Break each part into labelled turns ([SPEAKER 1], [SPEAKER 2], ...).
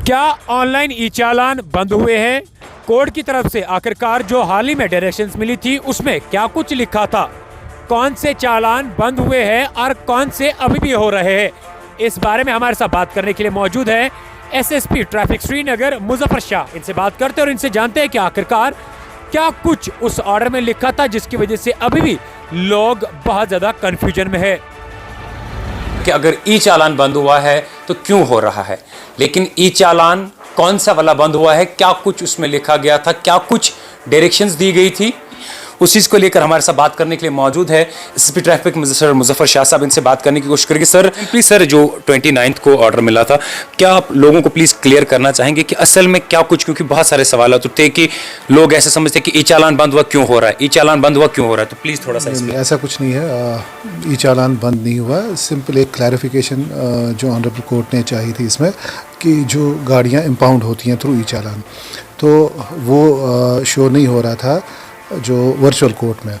[SPEAKER 1] क्या ऑनलाइन ई चालान बंद हुए हैं? कोर्ट की तरफ से आखिरकार जो हाल ही में डायरेक्शंस मिली थी उसमें क्या कुछ लिखा था? कौन से चालान बंद हुए हैं और कौन से अभी भी हो रहे हैं? इस बारे में हमारे साथ बात करने के लिए मौजूद है एसएसपी ट्रैफिक श्रीनगर मुजफ्फर शाह। इनसे बात करते हैं और इनसे जानते हैं कि आखिरकार क्या कुछ उस ऑर्डर में लिखा था जिसकी वजह से अभी भी लोग बहुत ज्यादा कंफ्यूजन में है
[SPEAKER 2] कि अगर ई चालान बंद हुआ है तो क्यों हो रहा है, लेकिन ई चालान कौन सा वाला बंद हुआ है, क्या कुछ उसमें लिखा गया था, क्या कुछ डायरेक्शंस दी गई थी, उस चीज़ को लेकर हमारे साथ बात करने के लिए मौजूद है SSP traffic sir Muzaffar Shah साहब। इनसे बात करने की कोशिश करेंगे। सर प्लीज़, सर जो 29 को ऑर्डर मिला था, क्या आप लोगों को प्लीज़ क्लियर करना चाहेंगे कि असल में क्या कुछ, क्योंकि बहुत सारे सवाल उठते हैं कि लोग ऐसे समझते हैं कि ई चालान बंद हुआ क्यों हो रहा है, ई चालान बंद हुआ क्यों हो रहा है, तो प्लीज़ थोड़ा सा इसमें।
[SPEAKER 3] ऐसा कुछ नहीं है, ई चालान बंद नहीं हुआ। सिंपल एक क्लैरिफिकेशन जो ऑनरेबल कोर्ट ने चाहिए थी इसमें कि जो गाड़ियाँ इम्पाउंड होती हैं थ्रू ई चालान, तो वो शो नहीं हो रहा था जो वर्चुअल कोर्ट में,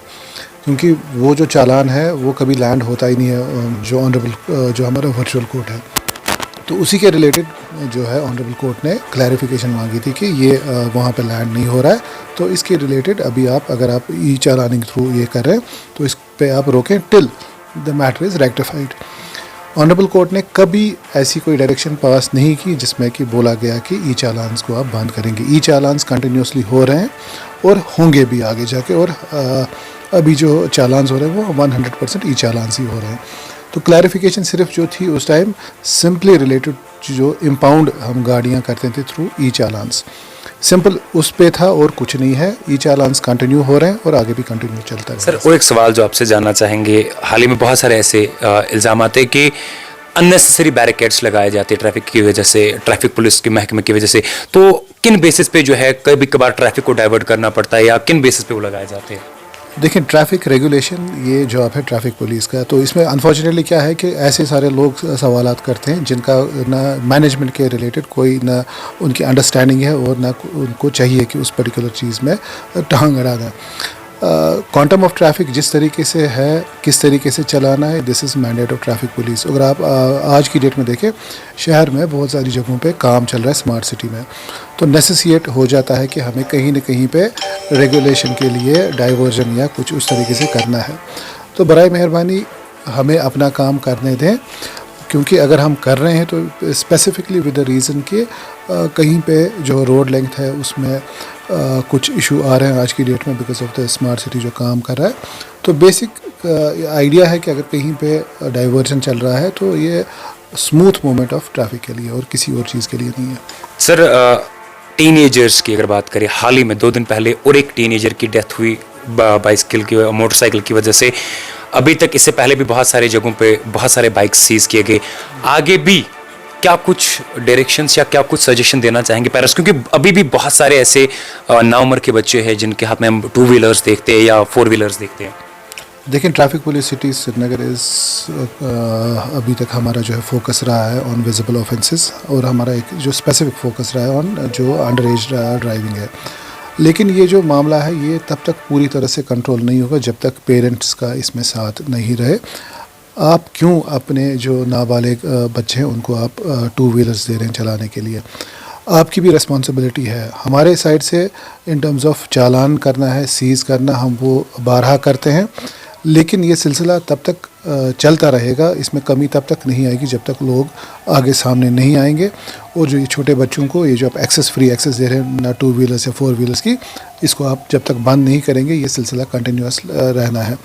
[SPEAKER 3] क्योंकि वो जो चालान है वो कभी लैंड होता ही नहीं है जो ऑनरेबल जो हमारा वर्चुअल कोर्ट है। तो उसी के रिलेटेड जो है ऑनरेबल कोर्ट ने क्लैरिफिकेशन मांगी थी कि ये वहाँ पे लैंड नहीं हो रहा है। तो इसके रिलेटेड अभी आप अगर आप ई चालानिंग थ्रू ये कर रहे हैं तो इस पे आप रोकें till the matter is rectified. Honourable court ने कभी ऐसी कोई डायरेक्शन पास नहीं की जिसमें कि बोला गया कि ई चालान्स को आप बंद करेंगे। ई चालान्स कंटिन्यूसली हो रहे हैं और होंगे भी आगे जाके, और अभी जो चालान्स हो रहे हैं वो 100% ई चालान्स ही हो रहे हैं। तो क्लैरिफिकेशन सिर्फ जो थी उस टाइम सिंपली रिलेटेड जो इम्पाउंड हम गाड़ियाँ करते थे थ्रू ई चालान्स, सिंपल उस पे था और कुछ नहीं है। ई चालान्स कंटिन्यू हो रहे हैं और आगे भी कंटिन्यू चलता है।
[SPEAKER 2] सर वो एक सवाल जो आपसे जानना चाहेंगे, हाल ही में बहुत सारे ऐसे इल्ज़ाम आते हैं कि अननेसेसरी बैरिकेड्स लगाए जाते हैं ट्रैफिक की वजह से, ट्रैफिक पुलिस के महकमे की वजह से, तो किन बेसिस पे जो है कभी कभार ट्रैफिक को डाइवर्ट करना पड़ता है या किन बेसिस पे वो लगाए जाते हैं?
[SPEAKER 3] देखिए, ट्रैफिक रेगुलेशन ये जॉब है ट्रैफिक पुलिस का। तो इसमें अनफॉर्चुनेटली क्या है कि ऐसे सारे लोग सवालात करते हैं जिनका ना मैनेजमेंट के रिलेटेड कोई ना उनकी अंडरस्टैंडिंग है और ना उनको चाहिए कि उस पर्टिकुलर चीज़ में टांग अड़ाना। क्वांटम ऑफ ट्रैफिक जिस तरीके से है, किस तरीके से चलाना है, this is mandate of traffic police. अगर आप आज की डेट में देखें, शहर में बहुत सारी जगहों पे काम चल रहा है स्मार्ट सिटी में, तो नेसेसिएट हो जाता है कि हमें कहीं न कहीं पे रेगुलेशन के लिए डाइवर्जन या कुछ उस तरीके से करना है। तो बराए मेहरबानी हमें अपना काम करने दें, क्योंकि अगर हम कर रहे हैं तो स्पेसिफिकली विद द रीज़न कि कहीं पे जो रोड लेंथ है उसमें कुछ इशू आ रहे हैं आज की डेट में because of the smart city जो काम कर रहा है। तो बेसिक आइडिया है कि अगर कहीं पे डाइवर्जन चल रहा है तो ये स्मूथ मूवमेंट ऑफ ट्रैफिक के लिए और किसी और चीज़ के लिए नहीं है।
[SPEAKER 2] सर टीनेजर्स की अगर बात करें, हाल ही में 2 दिन पहले और एक टीनेजर की डेथ हुई बाइसिकल की मोटरसाइकिल की वजह से। अभी तक इससे पहले भी बहुत सारे जगहों पे बहुत सारे बाइक सीज किए गए। आगे भी क्या कुछ डायरेक्शंस या क्या कुछ सजेशन देना चाहेंगे पेरेंट्स, क्योंकि अभी भी बहुत सारे ऐसे नाउमर के बच्चे हैं जिनके हाथ में हम 2 व्हीलर्स देखते हैं या 4 व्हीलर्स देखते हैं।
[SPEAKER 3] देखिए, ट्रैफिक पुलिस सिटी श्रीनगर इस अभी तक हमारा जो है फोकस रहा है ऑन विजिबल ऑफेंसेस, और हमारा एक जो स्पेसिफिक फोकस रहा है ऑन जो अंडर एज ड्राइविंग है। लेकिन ये जो मामला है ये तब तक पूरी तरह से कंट्रोल नहीं होगा जब तक पेरेंट्स का इसमें साथ नहीं रहे। आप क्यों अपने जो नाबालिग बच्चे हैं उनको आप 2 व्हीलर्स दे रहे हैं चलाने के लिए? आपकी भी रिस्पॉन्सिबिलिटी है। हमारे साइड से इन टर्म्स ऑफ चालान करना है, सीज़ करना, हम वो बारहा करते हैं, लेकिन ये सिलसिला तब तक चलता रहेगा, इसमें कमी तब तक नहीं आएगी जब तक लोग आगे सामने नहीं आएंगे। और जो ये छोटे बच्चों को ये जो आप फ्री एक्सेस दे रहे हैं ना 2 व्हीलर्स या 4 व्हीलर्स की, इसको आप जब तक बंद नहीं करेंगे ये सिलसिला कंटिन्यूस रहना है।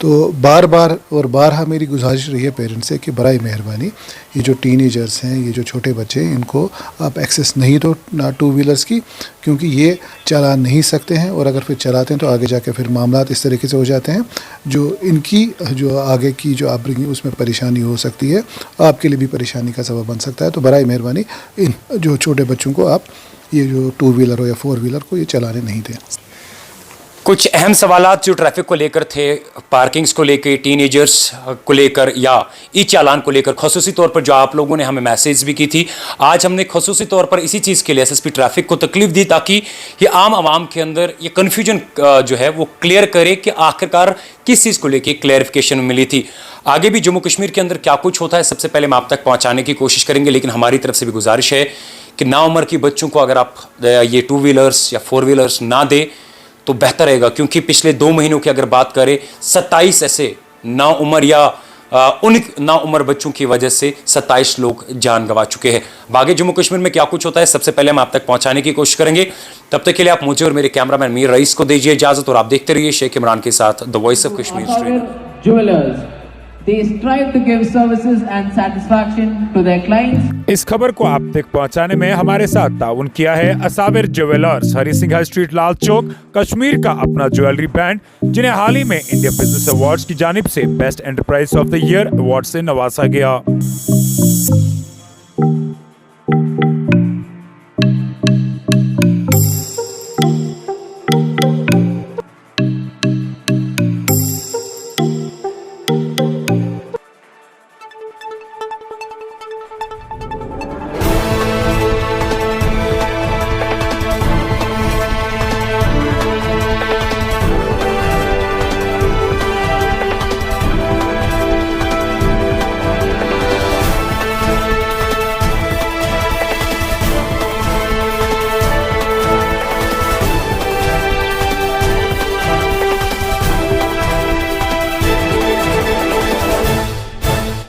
[SPEAKER 3] तो बार बार और बारहा मेरी गुजारिश रही है पेरेंट्स से कि बराए मेहरबानी ये जो टीनेजर्स हैं, ये जो छोटे बच्चे हैं, इनको आप एक्सेस नहीं दो ना 2 व्हीलर्स की, क्योंकि ये चला नहीं सकते हैं, और अगर फिर चलाते हैं तो आगे जाके फिर मामलात इस तरीके से हो जाते हैं जो इनकी जो आगे की जो अपब्रिंगिंग उसमें परेशानी हो सकती है, आपके लिए भी परेशानी का सबब बन सकता है। तो बराए मेहरबानी इन जो छोटे बच्चों को आप ये जो 2 व्हीलर हो या 4 व्हीलर को ये चलाने नहीं दें।
[SPEAKER 2] कुछ अहम सवालात जो ट्रैफिक को लेकर थे, पार्किंग्स को लेकर, टीनेजर्स को लेकर या ई चालान को लेकर, खसूसी तौर पर जो आप लोगों ने हमें मैसेज भी की थी, आज हमने खसूसी तौर पर इसी चीज़ के लिए एसएसपी ट्रैफिक को तकलीफ दी ताकि ये आम आवाम के अंदर ये कन्फ्यूजन जो है वो क्लियर करे कि आखिरकार किस चीज़ को लेकर क्लियरिफिकेशन मिली थी। आगे भी जम्मू कश्मीर के अंदर क्या कुछ होता है सबसे पहले हम आप तक पहुँचाने की कोशिश करेंगे, लेकिन हमारी तरफ से भी गुजारिश है कि नाउम्र की बच्चों को अगर आप ये 2 व्हीलर्स या 4 व्हीलर्स ना दे तो बेहतर रहेगा, क्योंकि पिछले 2 महीनों की अगर बात करें 27 ऐसे नाउम्र या उन नाउम्र बच्चों की वजह से 27 लोग जान गंवा चुके हैं। बाकी जम्मू कश्मीर में क्या कुछ होता है सबसे पहले हम आप तक पहुंचाने की कोशिश करेंगे। तब तक के लिए आप मुझे और मेरे कैमरामैन मीर रईस को दीजिए इजाजत और आप देखते रहिए शेख इमरान के साथ the voice of Kashmir street.
[SPEAKER 4] Jewelers. They strive to give services and satisfaction to their clients.
[SPEAKER 1] इस खबर को आप तक पहुंचाने में हमारे साथ ताउन किया है असाविर jewellers, Hari Singh high street, Lal Chowk, Kashmir का अपना ज्वेलरी ब्रांड, जिन्हें हाल ही में इंडिया बिजनेस अवार्ड्स की जानिब से best enterprise of the year award से नवाजा गया।